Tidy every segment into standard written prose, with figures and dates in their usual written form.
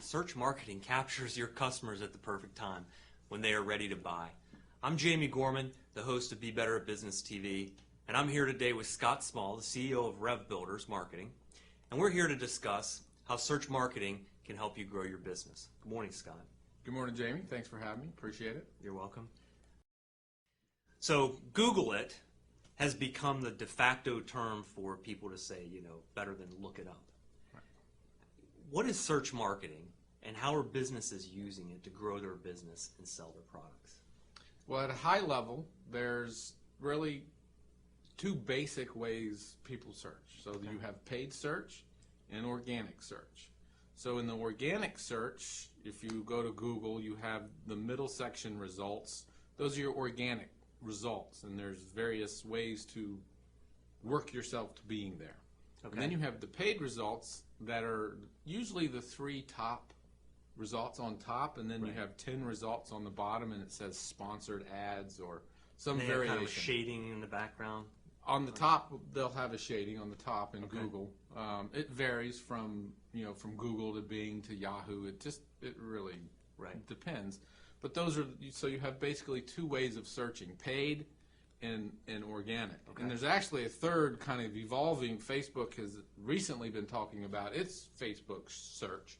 Search marketing captures your customers at the perfect time when they are ready to buy. I'm Jamie Gorman, the host of Be Better at Business TV, and I'm here today with Scott Small, the CEO of Rev Builders Marketing, and we're here to discuss how search marketing can help you grow your business. Good morning, Scott. Good morning, Jamie. Thanks for having me. Appreciate it. You're welcome. So Google it has become the de facto term for people to say, better than look it up. Right. What is search marketing, and how are businesses using it to grow their business and sell their products? Well, at a high level, there's really two basic ways people search. So you have paid search and organic search. So in the organic search, if you go to Google, you have the middle section results. Those are your organic results, and there's various ways to work yourself to being there. Okay. And then you have the paid results that are usually the three top results on top, and then you have 10 results on the bottom, and it says sponsored ads or some variation. Kind of shading in the background. On the top, they'll have a shading on the top in Google. It varies from Google to Bing to Yahoo. It really depends. But those are, so you have basically two ways of searching: paid and organic. Okay. And there's actually a third kind of evolving. Facebook has recently been talking about its Facebook search,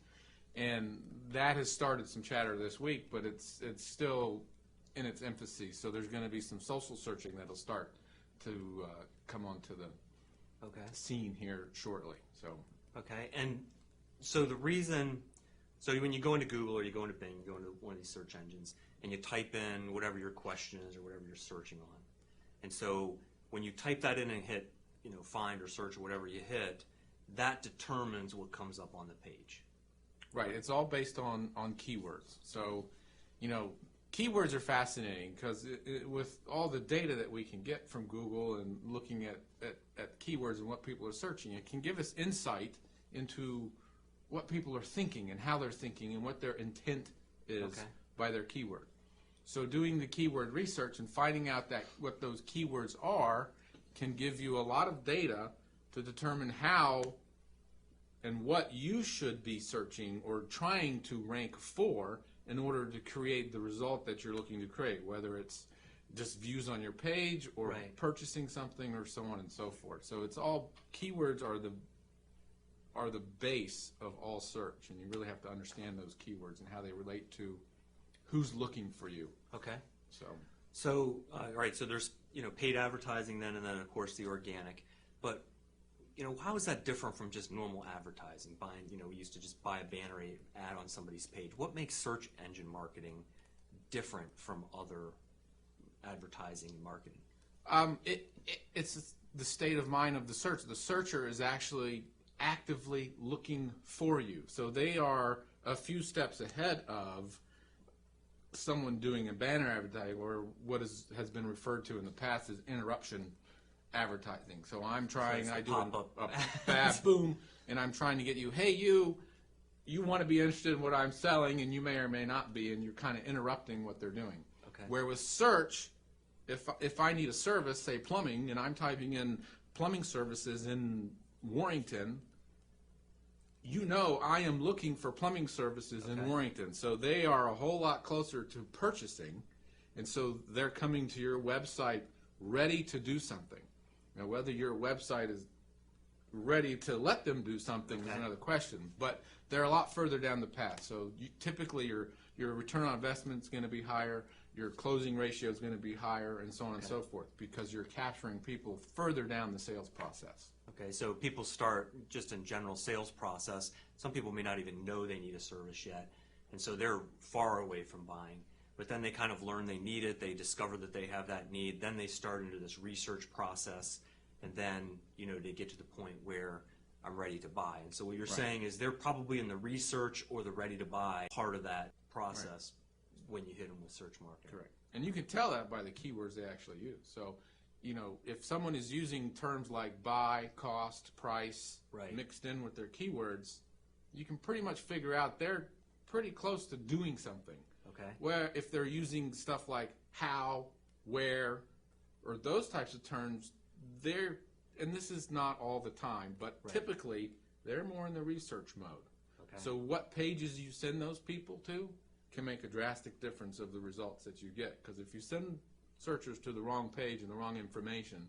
and that has started some chatter this week, but it's still in its infancy. So there's going to be some social searching that'll start to come onto the scene here shortly. And so when you go into Google or you go into Bing, you go into one of these search engines, and you type in whatever your question is or whatever you're searching on. And so when you type that in and hit, find or search or whatever you hit, that determines what comes up on the page. Right. It's all based on keywords. So, keywords are fascinating because with all the data that we can get from Google and looking at keywords and what people are searching, it can give us insight into what people are thinking and how they're thinking and what their intent is by their keyword. So doing the keyword research and finding out what those keywords are can give you a lot of data to determine how and what you should be searching or trying to rank for in order to create the result that you're looking to create, whether it's just views on your page or purchasing something or so on and so forth. So it's all, keywords are the base of all search, and you really have to understand those keywords and how they relate to who's looking for you. Okay. So all right, so there's paid advertising then, and then of course the organic. But how is that different from just normal advertising? Buying, we used to just buy a banner ad on somebody's page. What makes search engine marketing different from other advertising and marketing? It's the state of mind of the searcher. The searcher is actually actively looking for you. So they are a few steps ahead of someone doing a banner advertising, or what has been referred to in the past as interruption advertising. So I'm trying, I do a bad boom, and I'm trying to get you, hey, you want to be interested in what I'm selling, and you may or may not be, and you're kind of interrupting what they're doing. Okay. Where with search, if I need a service, say plumbing, and I'm typing in plumbing services in Warrington, I am looking for plumbing services in Warrington. So they are a whole lot closer to purchasing, and so they're coming to your website ready to do something. Now, whether your website is ready to let them do something is another question, but they're a lot further down the path. So typically your return on investment is going to be higher, your closing ratio is going to be higher, and so on and so forth, because you're capturing people further down the sales process. Okay, so people start just in general sales process. Some people may not even know they need a service yet, and so they're far away from buying. But then they kind of learn they need it, they discover that they have that need, then they start into this research process, and then, they get to the point where I'm ready to buy. And so what you're saying is they're probably in the research or the ready to buy part of that process when you hit them with search marketing. Correct. And you can tell that by the keywords they actually use. So, if someone is using terms like buy, cost, price, mixed in with their keywords, you can pretty much figure out they're pretty close to doing something. Okay. Where if they're using stuff like how, where, or those types of terms, and this is not all the time, but typically they're more in the research mode. Okay. So what pages you send those people to can make a drastic difference of the results that you get. Because if you send searchers to the wrong page and the wrong information,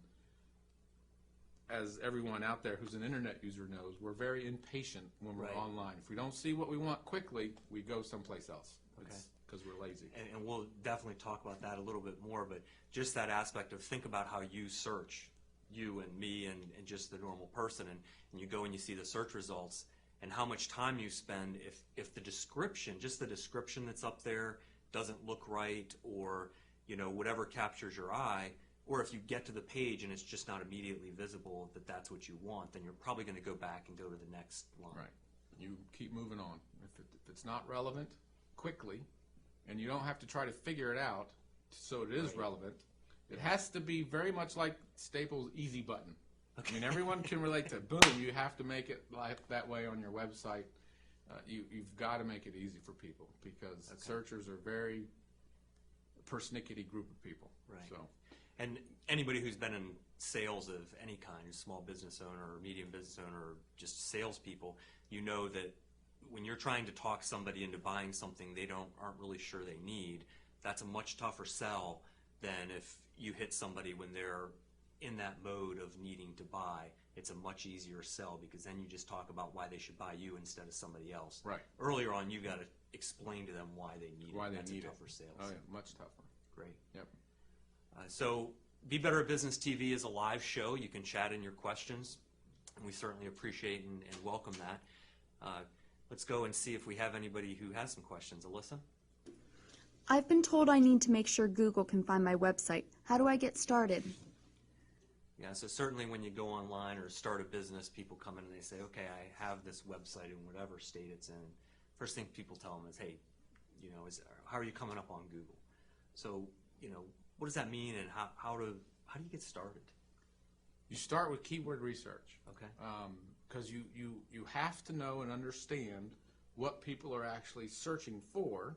as everyone out there who's an internet user knows, we're very impatient when we're Right. online. If we don't see what we want quickly, we go someplace else. Okay. Because we're lazy. And we'll definitely talk about that a little bit more, but just that aspect of think about how you search, you and me and just the normal person, and you go and you see the search results, and how much time you spend if the description, just the description that's up there doesn't look right, or whatever captures your eye, or if you get to the page and it's just not immediately visible that that's what you want, then you're probably going to go back and go to the next line. Right. You keep moving on. If it's not relevant, quickly, and you don't have to try to figure it out so it is Right. relevant. It has to be very much like Staples' easy button. Okay. I mean, everyone can relate to boom. You have to make it like that way on your website. You've got to make it easy for people because Okay. searchers are very persnickety group of people. Right. So And anybody who's been in sales of any kind, small business owner or medium business owner or just salespeople, you know that when you're trying to talk somebody into buying something they aren't really sure they need, that's a much tougher sell than if you hit somebody when they're in that mode of needing to buy. It's a much easier sell because then you just talk about why they should buy you instead of somebody else. right. Earlier on, you got to explain to them why they need Why it. they That's need a it. tougher sales. Oh yeah, much tougher. Great. Yep. So Be Better at Business TV is a live show. You can chat in your questions, and we certainly appreciate and welcome that. Let's go and see if we have anybody who has some questions. Alyssa? I've been told I need to make sure Google can find my website. How do I get started? Yeah, so certainly when you go online or start a business, people come in and they say, okay, I have this website in whatever state it's in. First thing people tell them is, hey, how are you coming up on Google? So, what does that mean, and how do you get started? You start with keyword research. Okay. Because you have to know and understand what people are actually searching for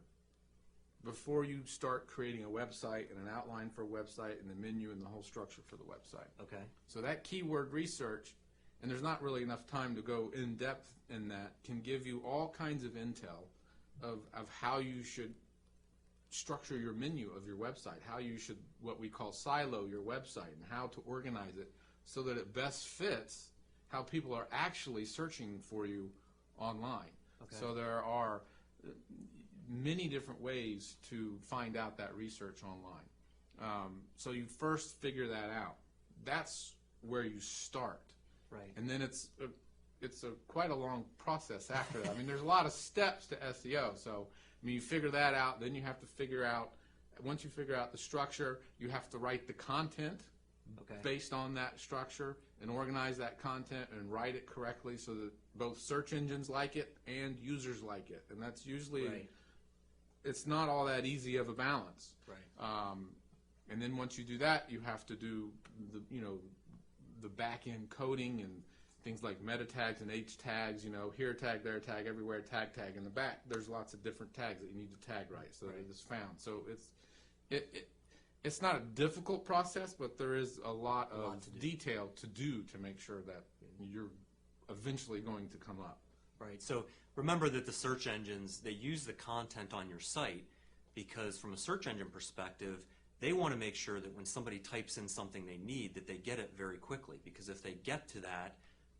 before you start creating a website and an outline for a website and the menu and the whole structure for the website. Okay. So that keyword research, and there's not really enough time to go in depth in that, can give you all kinds of intel of how you should structure your menu of your website, how you should, what we call silo your website, and how to organize it so that it best fits how people are actually searching for you online. Okay. So there are many different ways to find out that research online. So you first figure that out. That's where you start. Right. And then it's quite a long process after that. I mean, there's a lot of steps to SEO. So, I mean, you figure that out, then you have to figure out, once you figure out the structure, you have to write the content Okay. based on that structure and organize that content and write it correctly so that both search engines like it and users like it. And that's usually, Right. it's not all that easy of a balance. Right. And then once you do that, you have to do the back-end coding and things like meta tags and H tags, here tag, there tag, everywhere tag. In the back, there's lots of different tags that you need to tag right so that Right. it is found. So it's not a difficult process, but there is a lot of to do. detail to do to make sure that you're eventually going to come up. Right. So remember that the search engines, they use the content on your site because from a search engine perspective, they want to make sure that when somebody types in something they need, that they get it very quickly. Because if they get to that,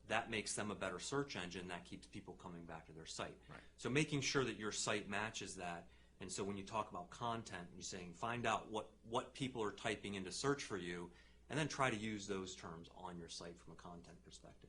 that makes them a better search engine. That keeps people coming back to their site. Right. So making sure that your site matches that. And so when you talk about content, you're saying find out what people are typing in to search for you, and then try to use those terms on your site from a content perspective.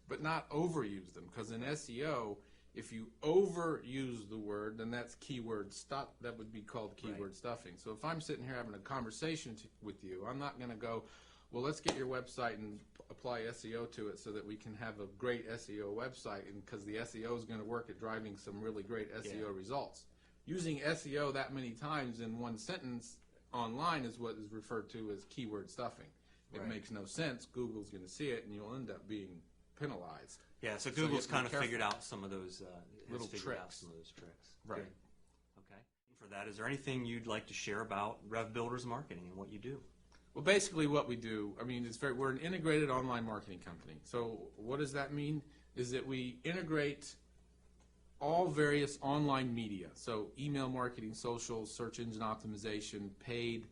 But not overuse them, because in SEO, if you overuse the word, then that's keyword stuff. That would be called keyword Right. stuffing. So if I'm sitting here having a conversation with you, I'm not going to go, well, let's get your website and apply SEO to it so that we can have a great SEO website, and because the SEO is going to work at driving some really great SEO results. Using SEO that many times in one sentence online is what is referred to as keyword stuffing. It Right. makes no sense. Google's going to see it, and you'll end up being penalized. Yeah, so you Google's have to be kind of careful. figured out some of those Little figured out tricks. some of those tricks. Right. Good. Okay. For that, is there anything you'd like to share about Rev Builders Marketing and what you do? Well, basically what we do, I mean, we're an integrated online marketing company. So what does that mean? Is that we integrate all various online media, so email marketing, social, search engine optimization, paid,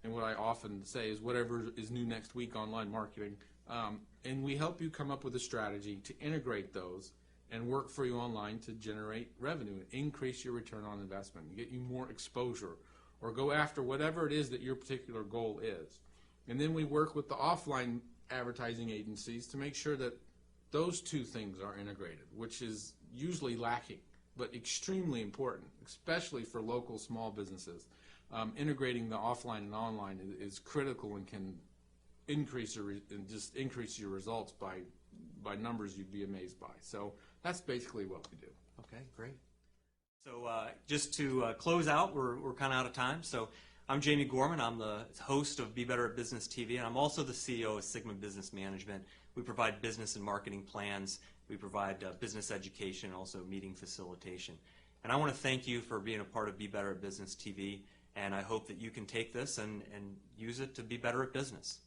and what I often say is whatever is new next week, online marketing. And we help you come up with a strategy to integrate those and work for you online to generate revenue and increase your return on investment, get you more exposure, or go after whatever it is that your particular goal is. And then we work with the offline advertising agencies to make sure that those two things are integrated, which is usually lacking, but extremely important, especially for local small businesses. Integrating the offline and online is critical and can increase your results by numbers you'd be amazed by. So that's basically what we do. Okay, great. So just to close out, we're kind of out of time. So I'm Jamie Gorman. I'm the host of Be Better at Business TV, and I'm also the CEO of Sigma Business Management. We provide business and marketing plans. We provide business education, also meeting facilitation. And I want to thank you for being a part of Be Better at Business TV, and I hope that you can take this and use it to be better at business.